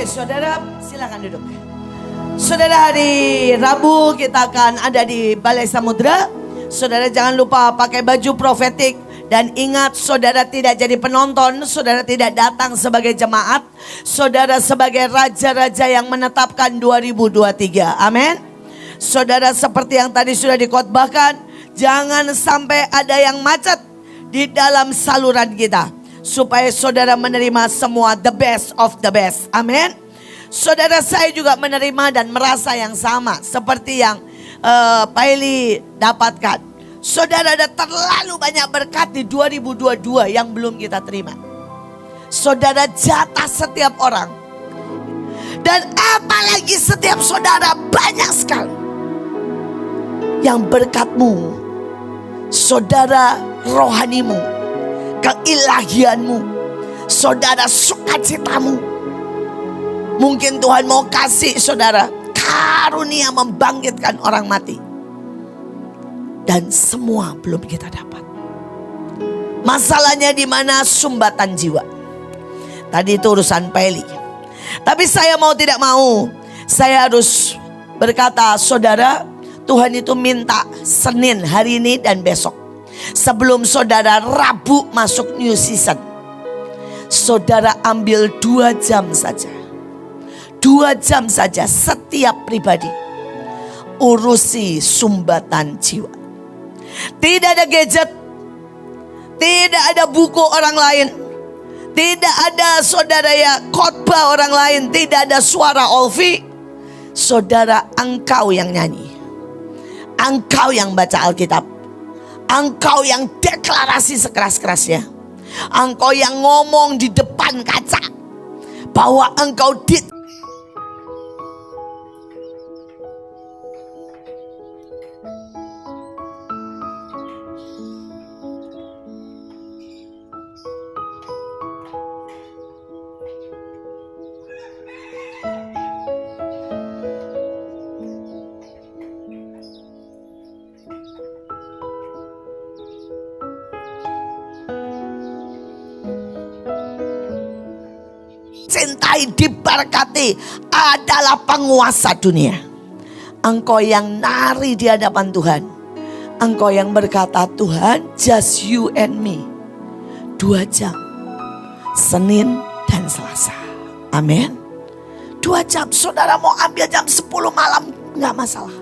Oke, saudara silakan duduk. Saudara, hari Rabu kita akan ada di Balai Samudra. Saudara jangan lupa pakai baju profetik. Dan ingat, saudara tidak jadi penonton, saudara tidak datang sebagai jemaat. Saudara sebagai raja-raja yang menetapkan 2023. Amin. Saudara seperti yang tadi sudah dikhotbahkan, jangan sampai ada yang macet di dalam saluran kita. Supaya saudara menerima semua the best of the best. Amin. Saudara, saya juga menerima dan merasa yang sama seperti yang Pak Eli dapatkan. Saudara, ada terlalu banyak berkat di 2022 yang belum kita terima. Saudara, jatah setiap orang. Dan apalagi setiap saudara banyak sekali. Yang berkatmu, saudara rohanimu, keilahianmu, saudara sukacitamu. Mungkin Tuhan mau kasih saudara karunia membangkitkan orang mati. Dan semua belum kita dapat. Masalahnya di mana? Sumbatan jiwa. Tadi itu urusan Peli. Tapi saya mau tidak mau, saya harus berkata, saudara, Tuhan itu minta Senin hari ini dan besok. Sebelum saudara Rabu masuk new season, saudara ambil 2 jam saja. 2 jam saja setiap pribadi. Urusi sumbatan jiwa. Tidak ada gadget. Tidak ada buku orang lain. Tidak ada saudara ya khotbah orang lain. Tidak ada suara Olvi. Saudara, engkau yang nyanyi. Engkau yang baca Alkitab. Engkau yang deklarasi sekeras-kerasnya. Engkau yang ngomong di depan kaca. Bahwa engkau cintai, diberkati, adalah penguasa dunia. Engkau yang nari di hadapan Tuhan. Engkau yang berkata, Tuhan, just you and me. 2 jam. Senin dan Selasa. Amin. 2 jam. Saudara mau ambil jam 10 malam, gak masalah.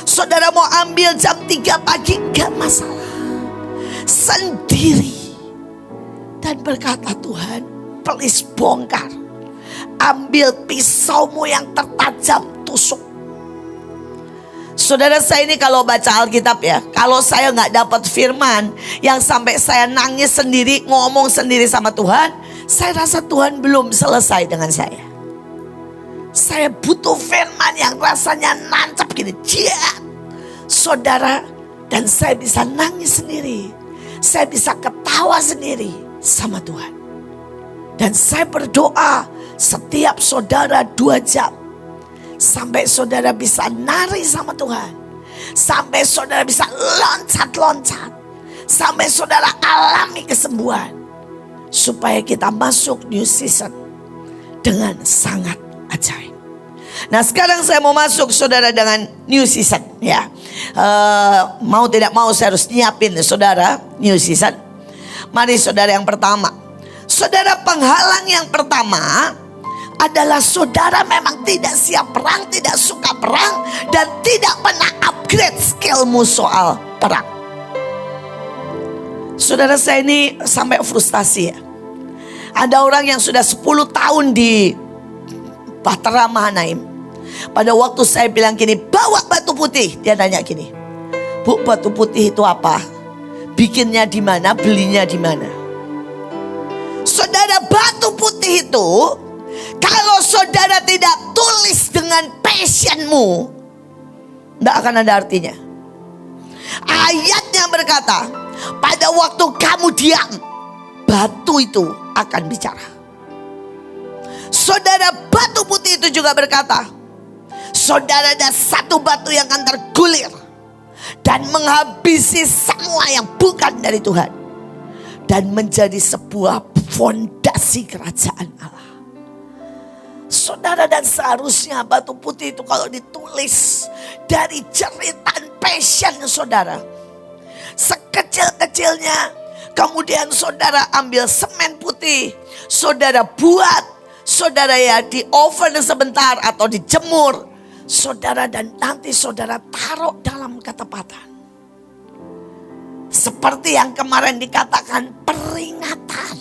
Saudara mau ambil jam 3 pagi, gak masalah. Sendiri. Dan berkata, Tuhan, please bongkar. Ambil pisaumu yang tertajam, tusuk. Saudara, saya ini kalau baca Alkitab ya, kalau saya gak dapat firman yang sampai saya nangis sendiri, ngomong sendiri sama Tuhan, saya rasa Tuhan belum selesai dengan saya. Saya butuh firman yang rasanya nancap gini, jiat. Saudara, dan saya bisa nangis sendiri. Saya bisa ketawa sendiri sama Tuhan. Dan saya berdoa setiap saudara 2 jam. Sampai saudara bisa nari sama Tuhan. Sampai saudara bisa loncat-loncat. Sampai saudara alami kesembuhan. Supaya kita masuk new season dengan sangat ajaib. Nah, sekarang saya mau masuk saudara dengan new season ya. Mau tidak mau saya harus nyiapin saudara new season. Mari saudara, yang pertama. Saudara, penghalang yang pertama adalah saudara memang tidak siap perang, tidak suka perang, dan tidak pernah upgrade skillmu soal perang. Saudara, saya ini sampai frustasi ya. Ada orang yang sudah 10 tahun di Bahtera Mahanaim. Pada waktu saya bilang gini, bawa batu putih. Dia nanya gini, Bu, batu putih itu apa? Bikinnya di mana? Belinya di mana? Saudara, batu putih itu kalau saudara tidak tulis dengan passionmu, tidak akan ada artinya. Ayatnya berkata, pada waktu kamu diam, batu itu akan bicara. Saudara, batu putih itu juga berkata, saudara, ada satu batu yang akan tergulir dan menghabisi semua yang bukan dari Tuhan. Dan menjadi sebuah fondasi kerajaan Allah. Saudara, dan seharusnya batu putih itu kalau ditulis dari jeritan passion saudara, sekecil-kecilnya, kemudian saudara ambil semen putih, saudara buat, saudara ya di oven sebentar atau dijemur, saudara, dan nanti saudara taruh dalam ketepatan. Seperti yang kemarin dikatakan, peringatan.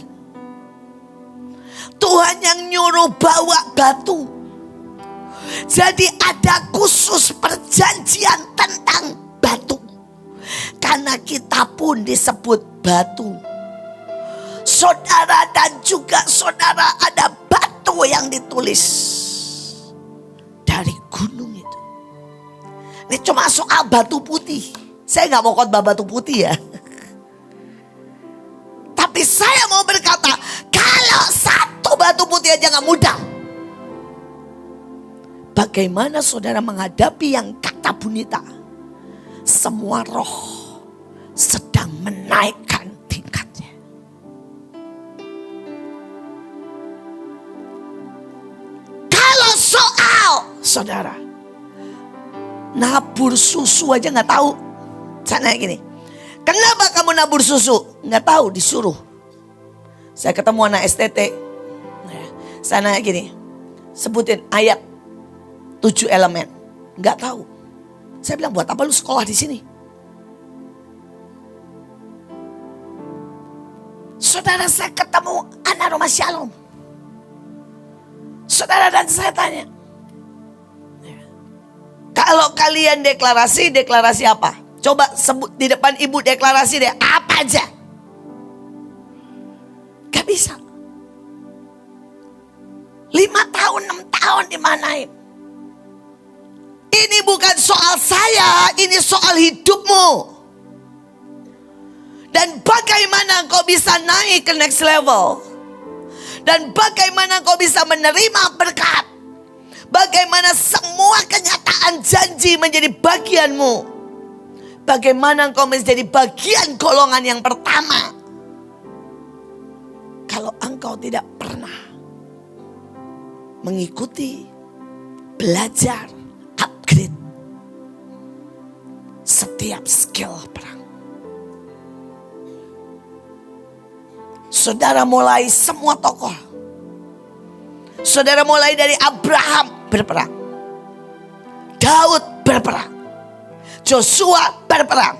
Tuhan yang nyuruh bawa batu. Jadi ada khusus perjanjian tentang batu. Karena kita pun disebut batu. Saudara dan juga saudara, ada batu yang ditulis dari gunung itu. Ini cuma soal batu putih. Saya gak mau khotbah batu putih ya. Tapi saya mau berkata, kalau satu batu putih aja gak mudah, bagaimana saudara menghadapi yang kata Bunita? Semua roh sedang menaikkan tingkatnya. Kalau soal saudara nabur susu aja gak tahu. Saya nanya gini, kenapa kamu nabur susu? Gak tahu, disuruh. Saya ketemu anak STT. Saya nanya gini, sebutin ayat 7 elemen. Gak tahu. Saya bilang, buat apa lu sekolah di sini? Saudara, saya ketemu anak Rumah Shalom. Saudara, dan saya tanya, kalau kalian deklarasi, deklarasi apa? Coba sebut di depan ibu, deklarasi deh, apa aja? Gak bisa. 5 tahun, 6 tahun dimanain. Ini bukan soal saya, ini soal hidupmu. Dan bagaimana kau bisa naik ke next level. Dan bagaimana kau bisa menerima berkat. Bagaimana semua kenyataan janji menjadi bagianmu. Bagaimana kau menjadi bagian golongan yang pertama. Kalau engkau tidak pernah mengikuti, belajar, upgrade setiap skill perang. Saudara mulai semua tokoh. Saudara mulai dari Abraham berperang, Daud berperang, Joshua berperang,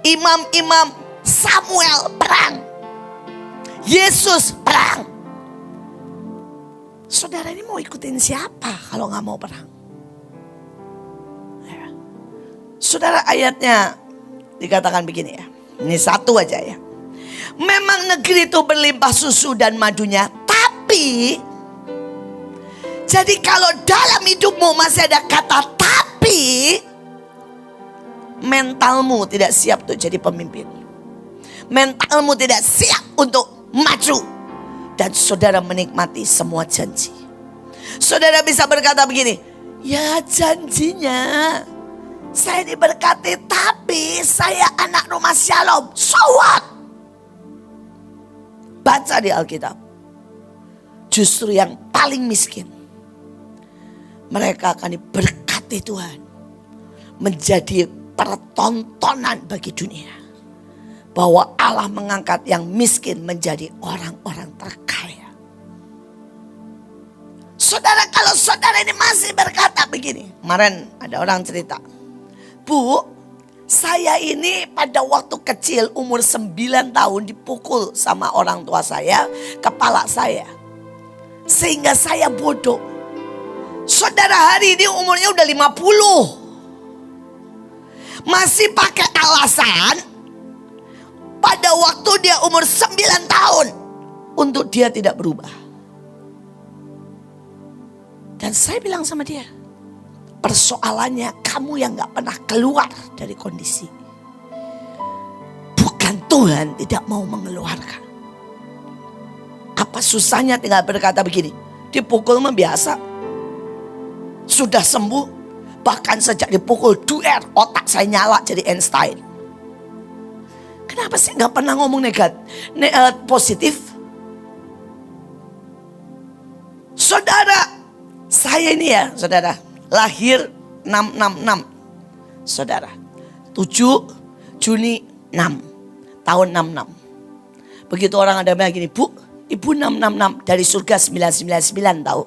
imam-imam Samuel perang, Yesus perang. Saudara, ini mau ikutin siapa kalau gak mau perang? Ya. Saudara, ayatnya dikatakan begini ya. Ini satu aja ya. Memang negeri itu berlimpah susu dan madunya, tapi jadi kalau dalam hidupmu masih ada kata tapi, mentalmu tidak siap untuk jadi pemimpin. Mentalmu tidak siap untuk maju. Dan saudara menikmati semua janji. Saudara bisa berkata begini, ya janjinya saya diberkati, tapi saya anak Rumah Shalom. So what? Baca di Alkitab. Justru yang paling miskin, mereka akan diberkati Tuhan. Menjadi pertontonan bagi dunia. Bahwa Allah mengangkat yang miskin menjadi orang-orang terkaya. Saudara, kalau saudara ini masih berkata begini. Kemarin ada orang cerita, Bu, saya ini pada waktu kecil umur 9 tahun dipukul sama orang tua saya, kepala saya. Sehingga saya bodoh. Saudara, hari ini umurnya udah 50. Masih pakai alasan pada waktu dia umur 9 tahun untuk dia tidak berubah. Dan saya bilang sama dia, persoalannya kamu yang gak pernah keluar dari kondisi. Bukan Tuhan tidak mau mengeluarkan. Apa susahnya tinggal berkata begini, dipukul mah biasa. Sudah sembuh, bahkan sejak dipukul duer otak saya nyala jadi Einstein. Kenapa sih gak pernah ngomong positif? Saudara, saya ini ya saudara, lahir 666. Saudara, 7 Juni 6, tahun 66. Begitu orang ada bilang gini, Bu, Ibu 666 dari surga 999 tahu.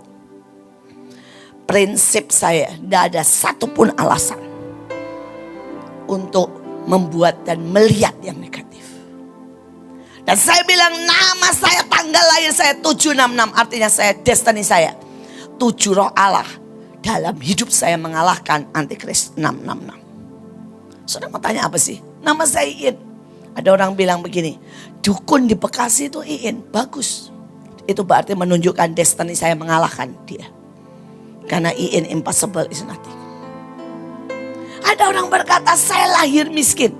Prinsip saya, tidak ada satupun alasan untuk membuat dan melihat yang negatif. Dan saya bilang nama saya, tanggal lahir saya 766, artinya saya destiny saya. 7 roh Allah dalam hidup saya mengalahkan antikris 666. Saudara mau tanya apa sih? Nama saya Iin. Ada orang bilang begini, dukun di Bekasi itu Iin, bagus. Itu berarti menunjukkan destiny saya mengalahkan dia. Karena Iin impossible is nothing. Ada orang berkata saya lahir miskin.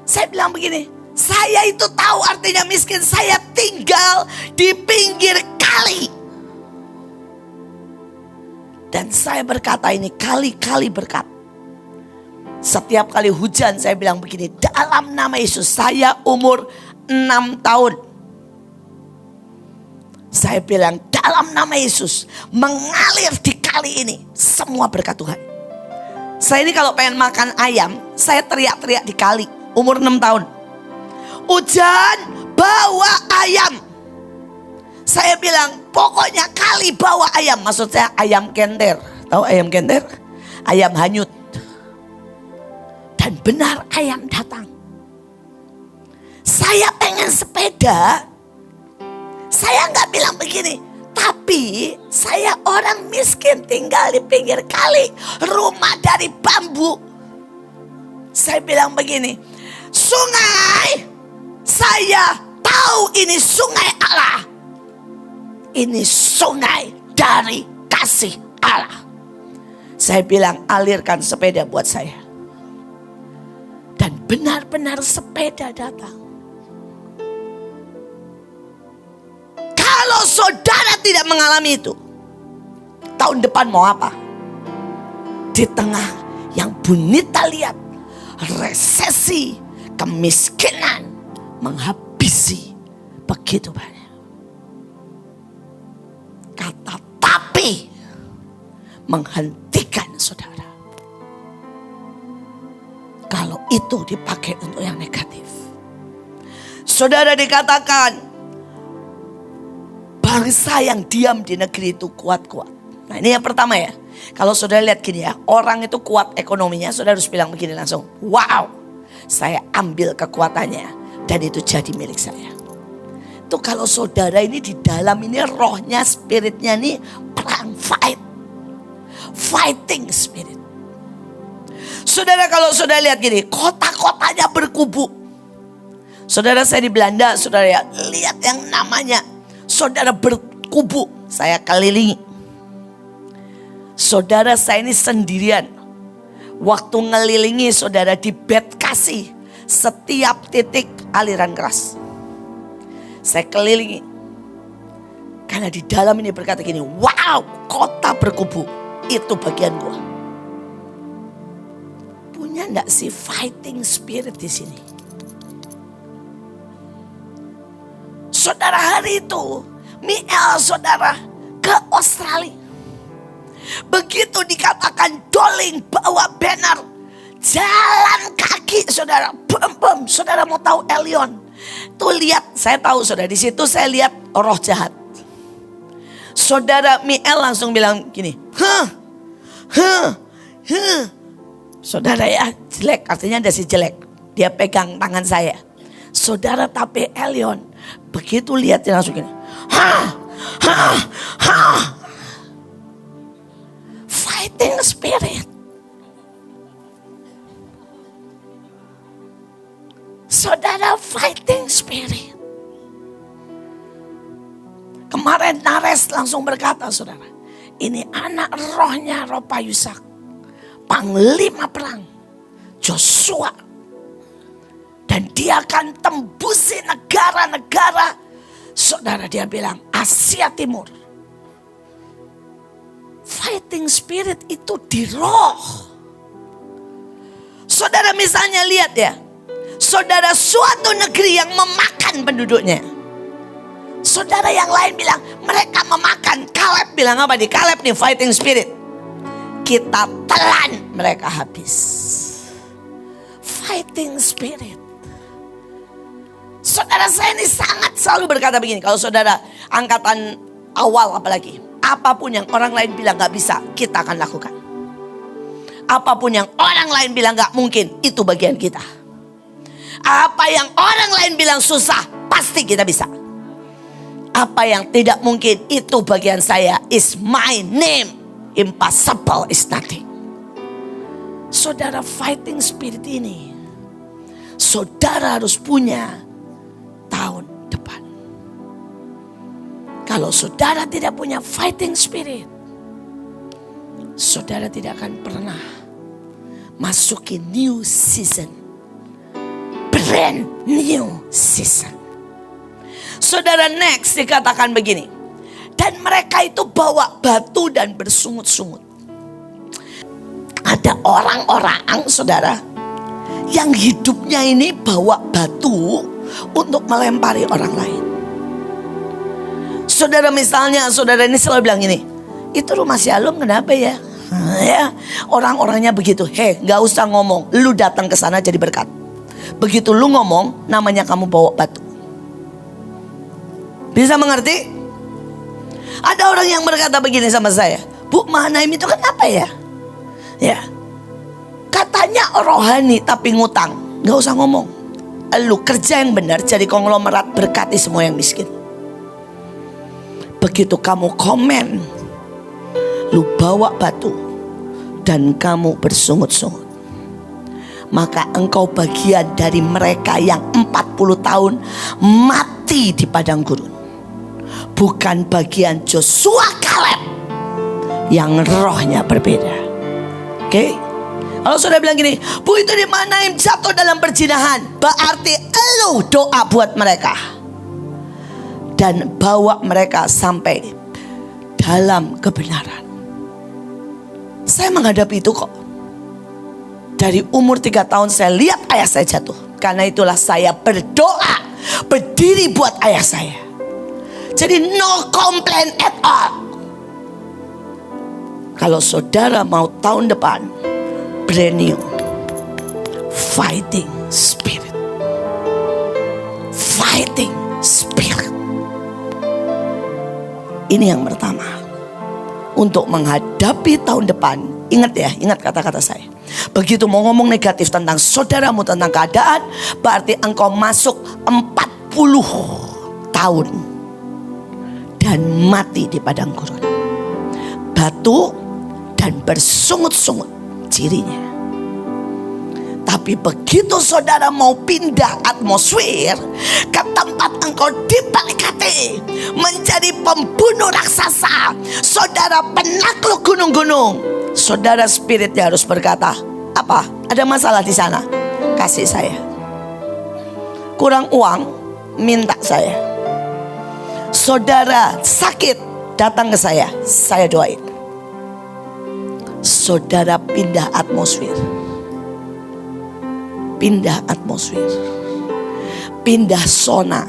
Saya bilang begini, saya itu tahu artinya miskin. Saya tinggal di pinggir kali. Dan saya berkata ini kali-kali berkat. Setiap kali hujan saya bilang begini, dalam nama Yesus saya umur 6 tahun. Saya bilang dalam nama Yesus mengalir di kali ini semua berkat Tuhan. Saya ini kalau pengen makan ayam, saya teriak-teriak di kali, umur 6 tahun. Hujan bawa ayam. Saya bilang pokoknya kali bawa ayam, maksud saya ayam kenter. Tahu ayam kenter? Ayam hanyut. Dan benar ayam datang. Saya pengen sepeda. Saya nggak bilang begini. Tapi saya orang miskin tinggal di pinggir kali. Rumah dari bambu. Saya bilang begini. Sungai. Saya tahu ini sungai Allah. Ini sungai dari kasih Allah. Saya bilang alirkan sepeda buat saya. Dan benar-benar sepeda datang. Kalau saudara tidak mengalami itu, tahun depan mau apa? Di tengah yang Bunita lihat, resesi, kemiskinan menghabisi begitu banyak. Kata tapi menghentikan saudara. Kalau itu dipakai untuk yang negatif. Saudara dikatakan bangsa yang diam di negeri itu kuat-kuat. Nah ini yang pertama ya. Kalau saudara lihat gini ya, orang itu kuat ekonominya, saudara harus bilang begini langsung. Wow, saya ambil kekuatannya dan itu jadi milik saya. Itu kalau saudara ini di dalam ini rohnya, spiritnya ini perang, fighting spirit. Saudara kalau saudara lihat gini, kota-kotanya berkubu. Saudara saya di Belanda, saudara lihat yang namanya saudara berkubu. Saya kelilingi. Saudara saya ini sendirian. Waktu ngelilingi saudara di bed kasih. Setiap titik aliran keras. Saya kelilingi. Karena di dalam ini berkata gini, wow, kota berkubu. Itu bagian gua. Punya enggak sih fighting spirit di sini? Saudara hari itu, Miel saudara ke Australia. Begitu dikatakan Doling bawa banner, jalan kaki saudara, bom. Saudara mau tahu Elion? Tuh lihat, saya tahu saudara di situ saya lihat roh jahat. Saudara Miel langsung bilang gini, saudara ya jelek, artinya ada si jelek. Dia pegang tangan saya. Saudara tapi Elion begitu lihat dia langsung gini. Fighting spirit. Saudara fighting spirit. Kemarin Nares langsung berkata saudara. Ini anak rohnya roh Payusak. Panglima perang Joshua. Dan dia akan tembusi negara-negara. Saudara dia bilang Asia Timur. Fighting spirit itu di roh. Saudara misalnya lihat ya. Saudara suatu negeri yang memakan penduduknya. Saudara yang lain bilang mereka memakan. Kaleb bilang apa nih? Kaleb nih fighting spirit. Kita telan mereka habis. Fighting spirit. Saudara saya ini sangat selalu berkata begini. Kalau saudara angkatan awal apalagi. Apapun yang orang lain bilang gak bisa, kita akan lakukan. Apapun yang orang lain bilang gak mungkin, itu bagian kita. Apa yang orang lain bilang susah, pasti kita bisa. Apa yang tidak mungkin, itu bagian saya. Is my name. Impossible is nothing. Saudara fighting spirit ini, saudara harus punya tahun depan. Kalau saudara tidak punya fighting spirit, saudara tidak akan pernah masuki new season. Brand new season. Saudara next dikatakan begini. Dan mereka itu bawa batu dan bersungut-sungut. Ada orang-orang saudara yang hidupnya ini bawa batu untuk melempari orang lain. Saudara misalnya, saudara ini selalu bilang gini, itu rumah si Alum kenapa ya? Ya, orang-orangnya begitu. Gak usah ngomong, lu datang ke sana jadi berkat. Begitu lu ngomong, namanya kamu bawa batu. Bisa mengerti? Ada orang yang berkata begini sama saya, Bu, Mahanaim itu kan apa ya? Ya, katanya rohani tapi ngutang. Gak usah ngomong. Lu kerja yang benar, jadi konglomerat, berkati semua yang miskin. Begitu kamu komen, lu bawa batu dan kamu bersungut-sungut, maka engkau bagian dari mereka yang 40 tahun mati di padang gurun. Bukan bagian Joshua Kaleb yang rohnya berbeda. Oke? Kalau sudah bilang gini, Bu, itu di mana yang jatuh dalam perzinahan, berarti elu doa buat mereka dan bawa mereka sampai dalam kebenaran. Saya menghadapi itu kok. Dari umur 3 tahun saya lihat ayah saya jatuh. Karena itulah saya berdoa, berdiri buat ayah saya. Jadi no complaint at all. Kalau saudara mau tahun depan brand new fighting spirit. Fighting spirit. Ini yang pertama. Untuk menghadapi tahun depan, ingat ya, ingat kata-kata saya. Begitu mau ngomong negatif tentang saudaramu, tentang keadaan, berarti engkau masuk 40 tahun dan mati di padang gurun. Batu dan bersungut-sungut cirinya. Tapi begitu saudara mau pindah atmosfer ke tempat engkau diberkati menjadi pembunuh raksasa, saudara penakluk gunung-gunung, saudara spiritnya harus berkata, apa? Ada masalah di sana? Kasih saya. Kurang uang? Minta saya. Saudara sakit? Datang ke saya doain. Saudara pindah atmosfer. Pindah atmosfer. Pindah zona.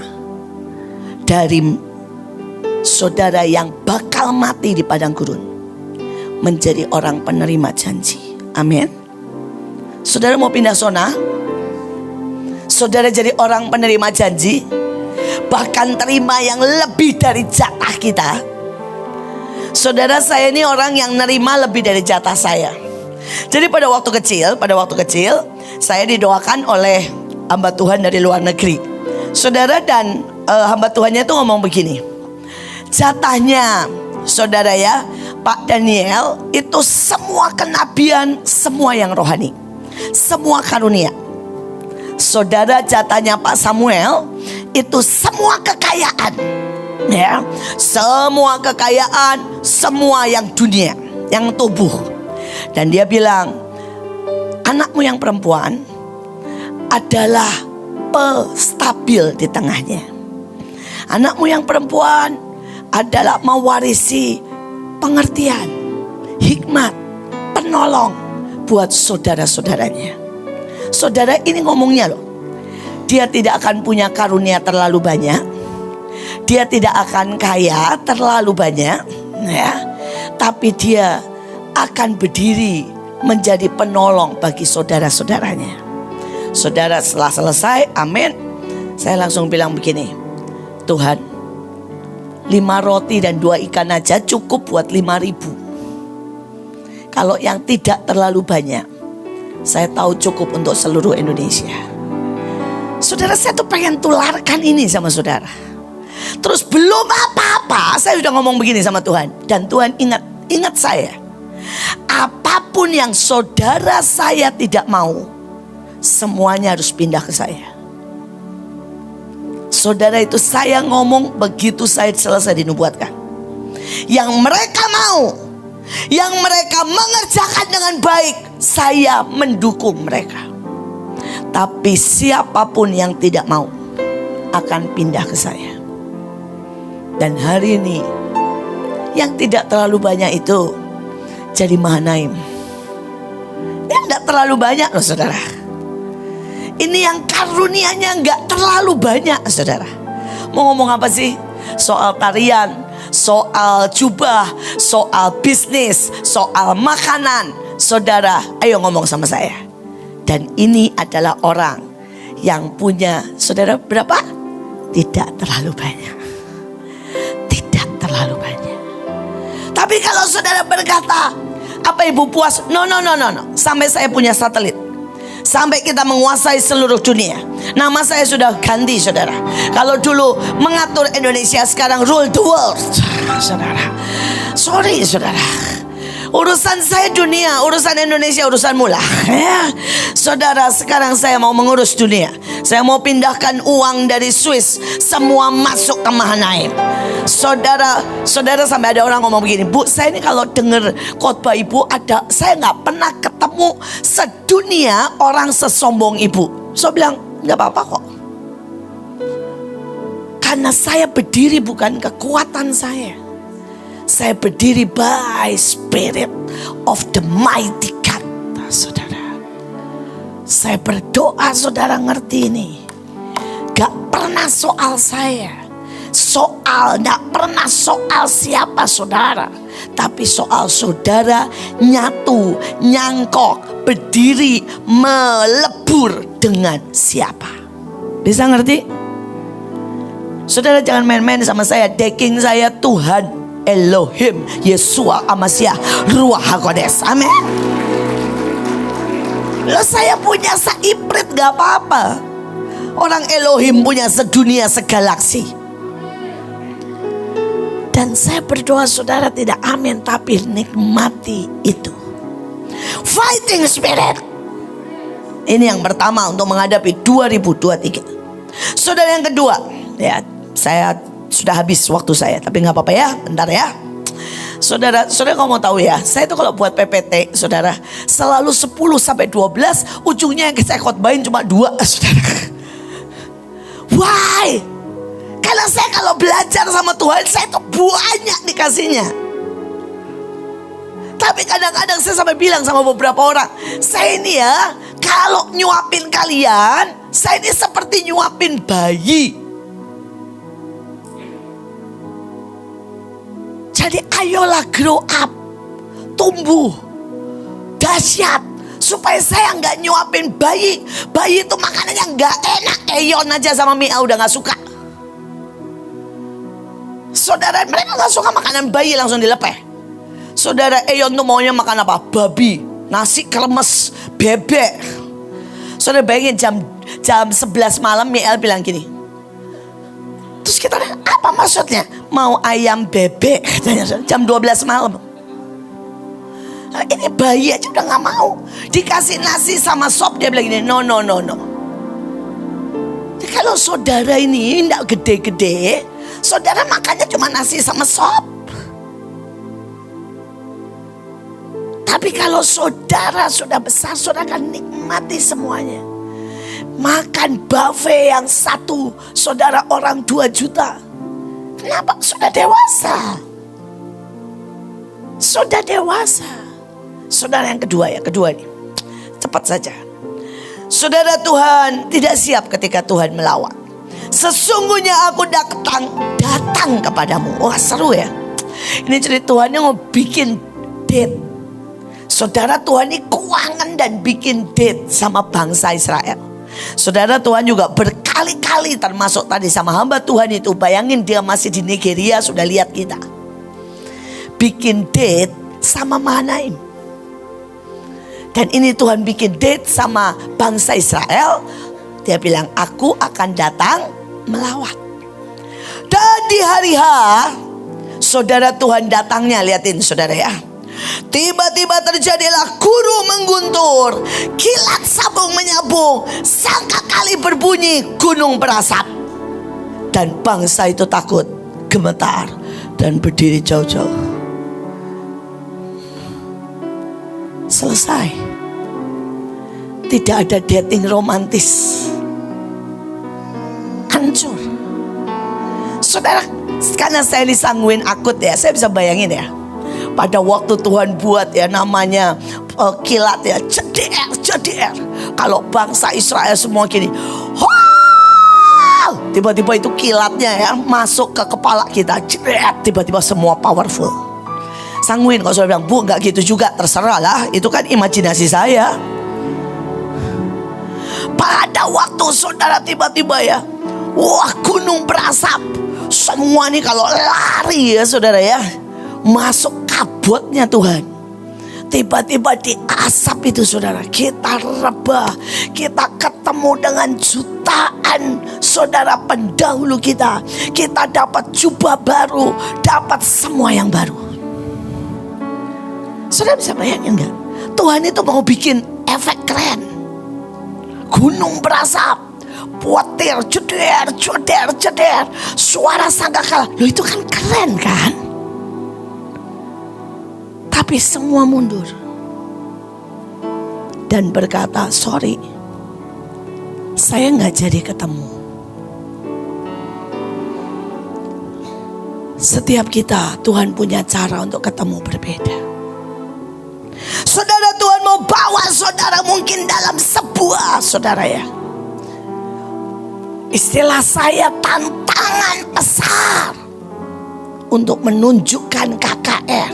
Dari saudara yang bakal mati di padang gurun menjadi orang penerima janji. Amin. Saudara mau pindah zona? Saudara jadi orang penerima janji, bahkan terima yang lebih dari jatah kita. Saudara, saya ini orang yang nerima lebih dari jatah saya. Jadi pada waktu kecil saya didoakan oleh hamba Tuhan dari luar negeri. Saudara, dan hamba Tuhannya itu ngomong begini, jatahnya saudara ya, Pak Daniel, itu semua kenabian, semua yang rohani, semua karunia. Saudara, jatahnya Pak Samuel itu semua kekayaan, ya, semua kekayaan, semua yang dunia, yang tubuh. Dan dia bilang, anakmu yang perempuan adalah stabil di tengahnya. Anakmu yang perempuan adalah mewarisi pengertian, hikmat, penolong buat saudara-saudaranya. Saudara, ini ngomongnya loh, dia tidak akan punya karunia terlalu banyak, dia tidak akan kaya terlalu banyak, ya, tapi dia akan berdiri menjadi penolong bagi saudara-saudaranya. Saudara, setelah selesai, amin, saya langsung bilang begini, Tuhan, 5 roti dan 2 ikan aja cukup buat 5.000. Kalau yang tidak terlalu banyak, saya tahu cukup untuk seluruh Indonesia. Saudara, saya tuh pengen tularkan ini sama saudara. Terus belum apa-apa, saya sudah ngomong begini sama Tuhan. Dan Tuhan ingat saya, apapun yang saudara saya tidak mau, semuanya harus pindah ke saya. Saudara, itu saya ngomong begitu saya selesai dinubuatkan. Yang mereka mau, yang mereka mengerjakan dengan baik, saya mendukung mereka. Tapi siapapun yang tidak mau akan pindah ke saya. Dan hari ini yang tidak terlalu banyak itu jadi Mahanaim. Yang tidak terlalu banyak loh saudara. Ini yang karunianya nggak terlalu banyak saudara. Mau ngomong apa sih? Soal tarian, soal jubah, soal bisnis, soal makanan. Saudara, ayo ngomong sama saya. Dan ini adalah orang yang punya, saudara, berapa? Tidak terlalu banyak. Tidak terlalu banyak. Tapi kalau saudara berkata, apa ibu puas? No. Sampai saya punya satelit, sampai kita menguasai seluruh dunia. Nama saya sudah ganti saudara. Kalau dulu mengatur Indonesia, sekarang rule the world. Saudara, sorry saudara, urusan saya dunia, urusan Indonesia urusanmu lah, ya. Saudara, sekarang saya mau mengurus dunia. Saya mau pindahkan uang dari Swiss, semua masuk ke Mahanaim. Saudara sampai ada orang ngomong begini, Bu, saya ini kalau dengar khotbah ibu saya nggak pernah ketemu sedunia orang sesombong ibu. Saya bilang nggak apa-apa kok. Karena saya berdiri bukan kekuatan saya. Saya berdiri by Spirit of the Mighty God, saudara. Saya berdoa saudara ngerti ini. Gak pernah soal saya, gak pernah soal siapa saudara, tapi soal saudara nyatu, nyangkok, berdiri, melebur dengan siapa. Bisa ngerti? Saudara jangan main-main sama saya. Decking saya Tuhan Elohim, Yeshua Amasyah, Ruach HaKodes. Amin. Lo saya punya seiprit gak apa-apa. Orang Elohim punya sedunia, segalaksi. Dan saya berdoa saudara tidak amin, tapi nikmati itu. Fighting spirit. Ini yang pertama untuk menghadapi 2023. Saudara, yang kedua, ya, saya sudah habis waktu saya, tapi nggak apa-apa ya, bentar ya. Saudara kalau mau tahu ya, saya itu kalau buat PPT, saudara, selalu 10-12, ujungnya yang saya khotbahin cuma 2, saudara. Why? Karena saya kalau belajar sama Tuhan, saya itu banyak dikasihnya. Tapi kadang-kadang saya sampai bilang sama beberapa orang, saya ini ya, kalau nyuapin kalian, saya ini seperti nyuapin bayi. Jadi ayolah grow up, tumbuh, dahsyat, supaya saya nggak nyuapin bayi. Bayi itu makanannya nggak enak, Eyon aja sama Mia udah nggak suka. Saudara, mereka nggak suka makanan bayi, langsung dilepeh. Saudara, Eyon tuh maunya makan apa? Babi, nasi kremes, bebek. Saudara bayangin jam 11 malam Mia bilang gini. Terus kita apa maksudnya? Mau ayam bebek katanya jam 12 malam. Nah, ini bayi aja udah gak mau. Dikasih nasi sama sop dia bilang gini, no. Kalau saudara ini gak gede-gede, saudara makannya cuma nasi sama sop. Tapi kalau saudara sudah besar, saudara akan nikmati semuanya. Makan buffet yang satu, saudara, orang 2 juta. Kenapa? Sudah dewasa. Sudah dewasa. Saudara, yang kedua ini. Cepat saja. Saudara, Tuhan tidak siap ketika Tuhan melawat. Sesungguhnya aku datang kepadamu. Wah, seru ya. Ini cerita Tuhan yang mau bikin date. Saudara, Tuhan ini keuangan dan bikin date sama bangsa Israel. Saudara, Tuhan juga berkali-kali, termasuk tadi sama hamba Tuhan itu. Bayangin dia masih di Nigeria, sudah lihat kita bikin date sama Mahanaim. Dan ini Tuhan bikin date sama bangsa Israel. Dia bilang, aku akan datang melawat. Dan di hari H, saudara, Tuhan datangnya, lihatin saudara ya. Tiba-tiba terjadilah guru mengguntur, kilat sabung menyabung, sangkakali berbunyi, gunung berasap. Dan bangsa itu takut, gemetar, dan berdiri jauh-jauh. Selesai. Tidak ada dating romantis. Hancur. Saudara, karena saya disangguin akut ya, saya bisa bayangin ya. Pada waktu Tuhan buat ya namanya kilat ya, ceder. Kalau bangsa Israel semua gini, tiba-tiba itu kilatnya ya masuk ke kepala kita, tiba-tiba semua powerful. Sangguin kalau saya bilang, Bu, nggak gitu juga, terserah lah, itu kan imajinasi saya. Pada waktu saudara tiba-tiba ya, wah, gunung berasap. Semua nih kalau lari ya saudara ya, masuk kabutnya Tuhan. Tiba-tiba di asap itu saudara, kita rebah, kita ketemu dengan jutaan saudara pendahulu kita. Kita dapat jubah baru, dapat semua yang baru. Saudara bisa bayangin gak? Tuhan itu mau bikin efek keren. Gunung berasap, petir, ceder, suara sangkakala. Loh, itu kan keren kan? Tapi semua mundur dan berkata, sorry, saya gak jadi ketemu. Setiap kita, Tuhan punya cara untuk ketemu berbeda. Saudara, Tuhan mau bawa saudara mungkin dalam sebuah, saudara ya, istilah saya tantangan besar untuk menunjukkan KKR.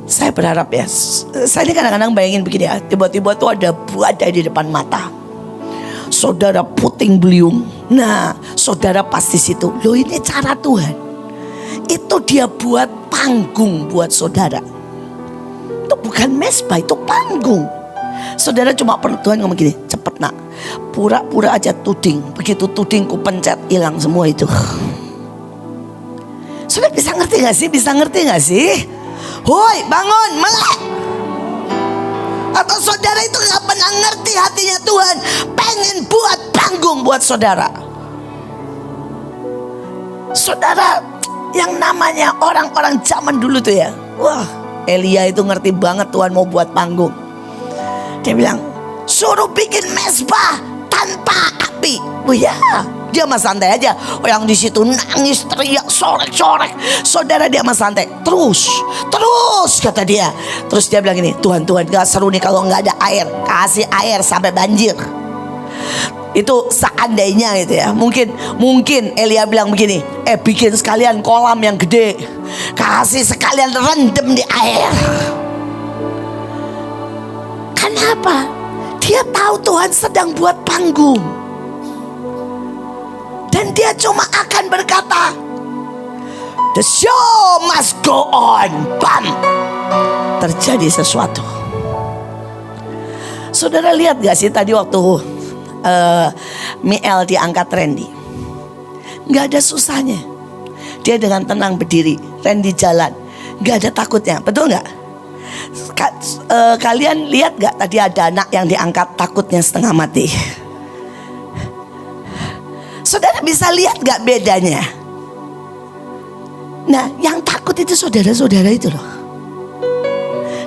Saya berharap ya, saya ini kadang-kadang bayangin begini ya, tiba-tiba tuh ada badai di depan mata. Saudara puting beliung. Nah, saudara pasti situ. Loh, ini cara Tuhan. Itu dia buat panggung buat saudara. Itu bukan mesbah, itu panggung. Saudara cuma perlu Tuhan ngomong gini, cepet nak, pura-pura aja tuding. Begitu tuding ku pencet, hilang semua itu. Saudara bisa ngerti gak sih? Bisa ngerti gak sih? Hoi, bangun, melek. Atau saudara itu gak pernah ngerti hatinya Tuhan, pengen buat panggung buat saudara. Saudara, yang namanya orang-orang zaman dulu tuh ya, wah, Elia itu ngerti banget Tuhan mau buat panggung. Dia bilang, suruh bikin mesbah tanpa api. Oh ya, dia mah santai aja. Yang di situ nangis, teriak, sorek-sorek. Saudara, dia mah santai. Terus kata dia. Terus dia bilang gini, Tuhan gak seru nih kalau gak ada air. Kasih air sampai banjir. Itu seandainya gitu ya. Mungkin Elia bilang begini, bikin sekalian kolam yang gede, kasih sekalian rendem di air. Kenapa? Dia tahu Tuhan sedang buat panggung. Dan dia cuma akan berkata, the show must go on. Bam, terjadi sesuatu. Saudara lihat gak sih tadi waktu Miel diangkat Randy, gak ada susahnya. Dia dengan tenang berdiri, Randy jalan, gak ada takutnya, betul gak? Kalian lihat gak tadi ada anak yang diangkat takutnya setengah mati? Saudara bisa lihat gak bedanya? Nah, yang takut itu saudara-saudara itu loh.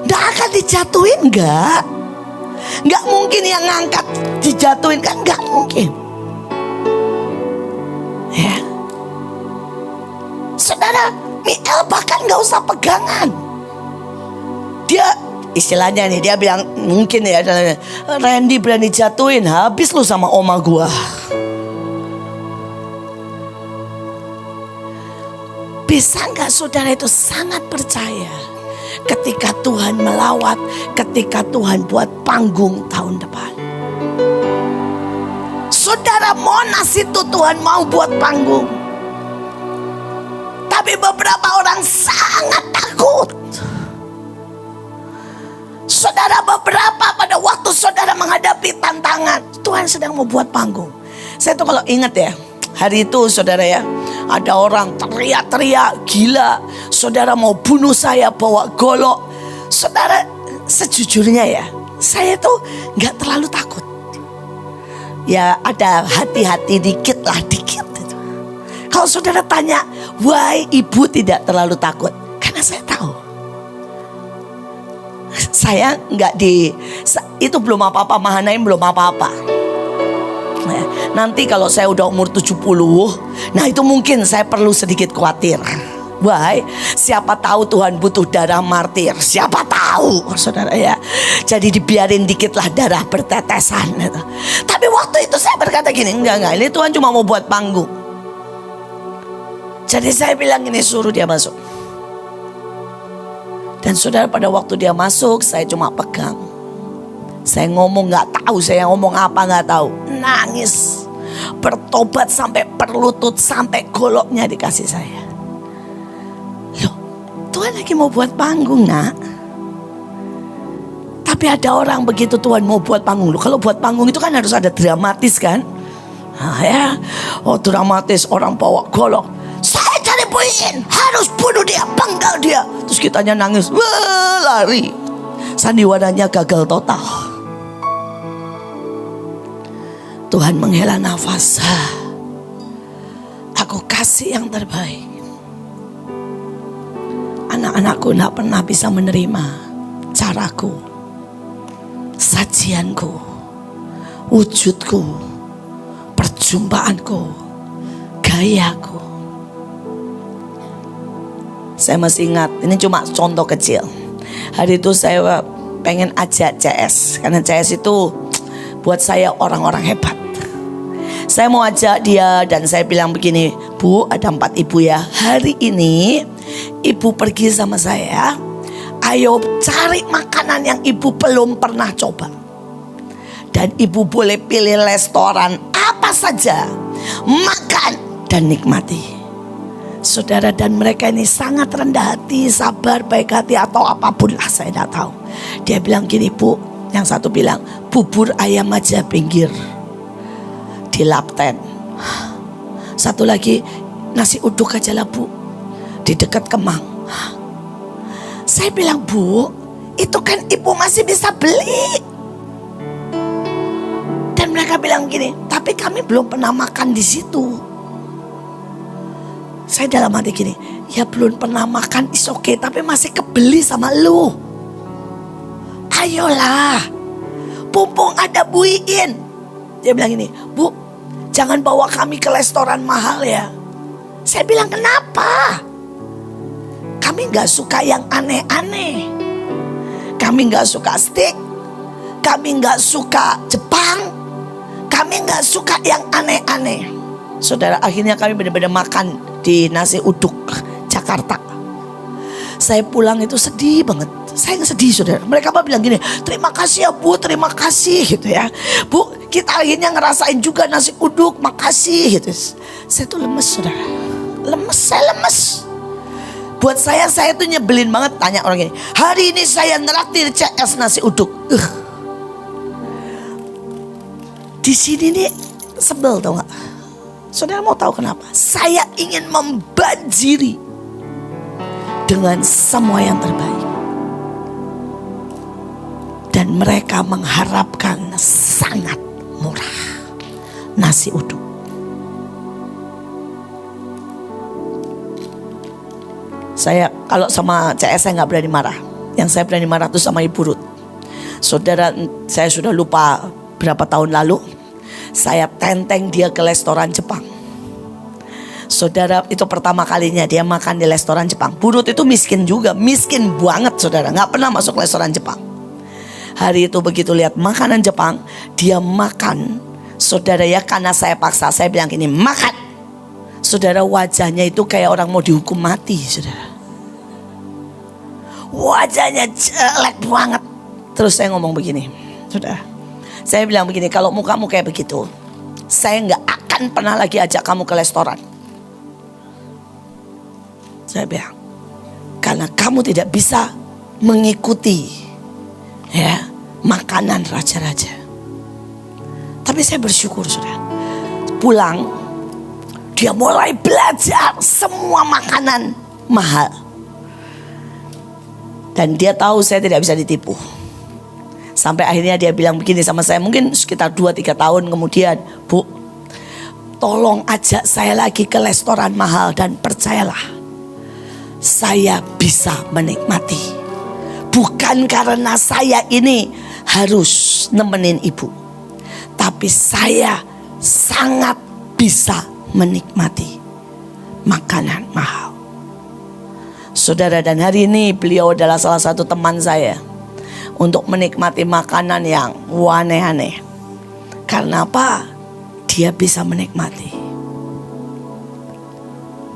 Gak akan dijatuhin gak? Gak mungkin yang ngangkat dijatuhin kan, gak mungkin ya. Saudara, Miel bahkan gak usah pegangan. Dia istilahnya nih, dia bilang mungkin ya, Randy berani jatuhin, habis lu sama oma gua. Bisa gak saudara itu sangat percaya ketika Tuhan melawat, ketika Tuhan buat panggung tahun depan. Saudara, Monas itu Tuhan mau buat panggung, tapi beberapa orang sangat takut. Saudara, beberapa pada waktu saudara menghadapi tantangan, Tuhan sedang mau buat panggung. Saya tuh kalau ingat ya, hari itu saudara ya, ada orang teriak-teriak gila, saudara mau bunuh saya bawa golok. Saudara, sejujurnya ya, saya tuh gak terlalu takut. Ya ada hati-hati dikit lah, dikit itu. Kalau saudara tanya, why ibu tidak terlalu takut? Karena saya tahu, saya nggak itu belum apa-apa, Mahanaim belum apa-apa. Nanti kalau saya udah umur 70, nah itu mungkin saya perlu sedikit khawatir. Why? Siapa tahu Tuhan butuh darah martir, siapa tahu saudara ya. Jadi dibiarin dikit lah darah bertetesan gitu. Tapi waktu itu saya berkata gini, enggak, ini Tuhan cuma mau buat panggung. Jadi saya bilang ini, suruh dia masuk. Dan saudara, pada waktu dia masuk, saya cuma pegang. Saya ngomong gak tahu, saya ngomong apa gak tahu. Nangis, bertobat sampai perlutut, sampai goloknya dikasih saya. Loh, Tuhan lagi mau buat panggung, nak. Tapi ada orang begitu Tuhan mau buat panggung. Loh, kalau buat panggung itu kan harus ada dramatis kan. Nah, ya, oh dramatis, orang bawa golok. Saya cari buin, harus bunuh dia, penggal dia. Terus kitanya nangis, wah, lari. Sandiwaranya gagal total. Tuhan menghela nafas. Aku kasih yang terbaik. Anak-anakku tidak pernah bisa menerima caraku, sajianku, wujudku, perjumpaanku, gayaku. Saya masih ingat, ini cuma contoh kecil. Hari itu saya pengen ajak CS, karena CS itu buat saya orang-orang hebat. Saya mau ajak dia dan saya bilang begini, Bu, ada 4 ibu ya. Hari ini ibu pergi sama saya. Ayo cari makanan yang ibu belum pernah coba. Dan ibu boleh pilih restoran apa saja, makan dan nikmati. Saudara, dan mereka ini sangat rendah hati, sabar, baik hati atau apapun lah, saya tidak tahu. Dia bilang gini, Bu, yang satu bilang, bubur ayam aja pinggir di Lapten. Satu lagi, nasi uduk aja lah, Bu, di dekat Kemang. Saya bilang, Bu, itu kan ibu masih bisa beli. Dan mereka bilang gini, tapi kami belum pernah makan di situ. Saya dalam hati gini, ya belum pernah makan is okay, tapi masih kebeli sama lu. Ayolah, pumpung ada buiin. Dia bilang gini, Bu, jangan bawa kami ke restoran mahal ya. Saya bilang, kenapa? Kami gak suka yang aneh-aneh. Kami gak suka steak. Kami gak suka Jepang. Kami gak suka yang aneh-aneh. Saudara, akhirnya kami benar-benar makan di nasi uduk Jakarta. Saya pulang itu sedih banget. Saya sedih, saudara. Mereka bilang gini, terima kasih ya Bu, terima kasih gitu ya. Bu, kita akhirnya ngerasain juga nasi uduk, makasih gitu. Saya tuh lemes, saudara. Lemes, saya lemes. Buat saya tuh nyebelin banget tanya orang gini, hari ini saya neraktir CS nasi uduk. Di sini nih sebel, tau gak? Saudara mau tahu kenapa? Saya ingin membanjiri dengan semua yang terbaik. Dan mereka mengharapkan sangat murah, nasi uduk. Saya kalau sama CS saya gak berani marah. Yang saya berani marah itu sama Ibu Ruth. Saudara, saya sudah lupa berapa tahun lalu, saya tenteng dia ke restoran Jepang. Saudara, itu pertama kalinya dia makan di restoran Jepang. Bu Ruth itu miskin juga, miskin banget saudara, gak pernah masuk restoran Jepang. Hari itu begitu lihat makanan Jepang, dia makan. Saudara ya, karena saya paksa, saya bilang gini, makan. Saudara, wajahnya itu kayak orang mau dihukum mati, saudara. Wajahnya jelek banget. Terus saya ngomong begini, saudara, saya bilang begini, kalau mukamu kayak begitu, saya gak akan pernah lagi ajak kamu ke restoran. Saya bilang, karena kamu tidak bisa mengikuti ya makanan raja-raja. Tapi saya bersyukur, saudara. Pulang, dia mulai belajar semua makanan mahal. Dan dia tahu saya tidak bisa ditipu. Sampai akhirnya dia bilang begini sama saya, mungkin sekitar 2-3 tahun kemudian, Bu, tolong ajak saya lagi ke restoran mahal, dan percayalah, saya bisa menikmati. Bukan karena saya ini harus nemenin ibu, tapi saya sangat bisa menikmati makanan mahal. Saudara, dan hari ini beliau adalah salah satu teman saya untuk menikmati makanan yang aneh-aneh. Karena apa? Dia bisa menikmati.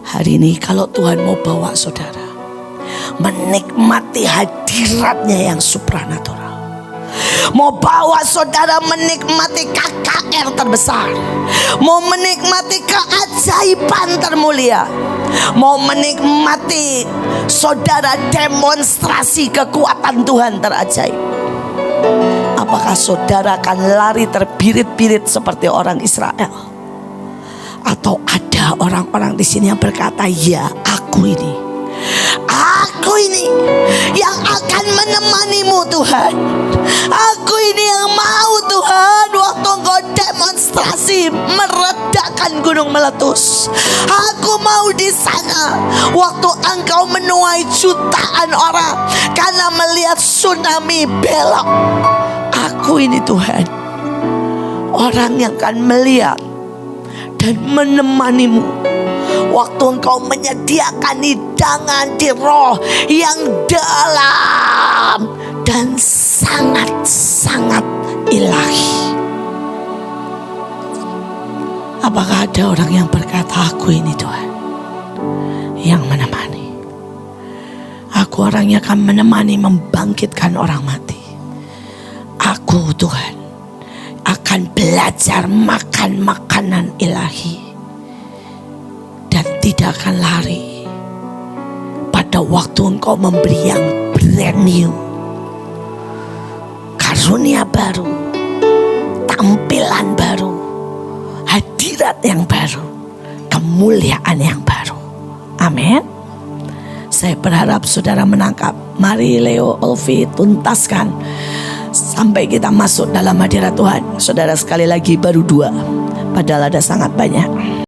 Hari ini kalau Tuhan mau bawa saudara menikmati hadiratnya yang supranatural, mau bawa saudara menikmati KKR terbesar, mau menikmati keajaiban termulia, mau menikmati saudara demonstrasi kekuatan Tuhan terajaib, apakah saudara akan lari terbirit-birit seperti orang Israel? Atau ada orang-orang di sini yang berkata, ya aku ini yang akan menemanimu Tuhan. Aku ini yang mau Tuhan, waktu Engkau demonstrasi meredakan gunung meletus, aku mau di sana. Waktu Engkau menuai jutaan orang karena melihat tsunami belok, aku ini Tuhan, orang yang akan melihat dan menemanimu waktu Engkau menyediakan hidangan di roh yang dalam dan sangat-sangat ilahi. Apakah ada orang yang berkata, aku ini Tuhan yang menemani, aku orang yang akan menemani membangkitkan orang mati. Aku Tuhan akan belajar makan makanan ilahi dan tidak akan lari pada waktu Engkau memberi yang brand new, karunia baru, tampilan baru, hadirat yang baru, kemuliaan yang baru. Amin. Saya berharap saudara menangkap. Mari Leo, Olvi, tuntaskan sampai kita masuk dalam hadirat Tuhan. Saudara, sekali lagi baru 2, padahal ada sangat banyak.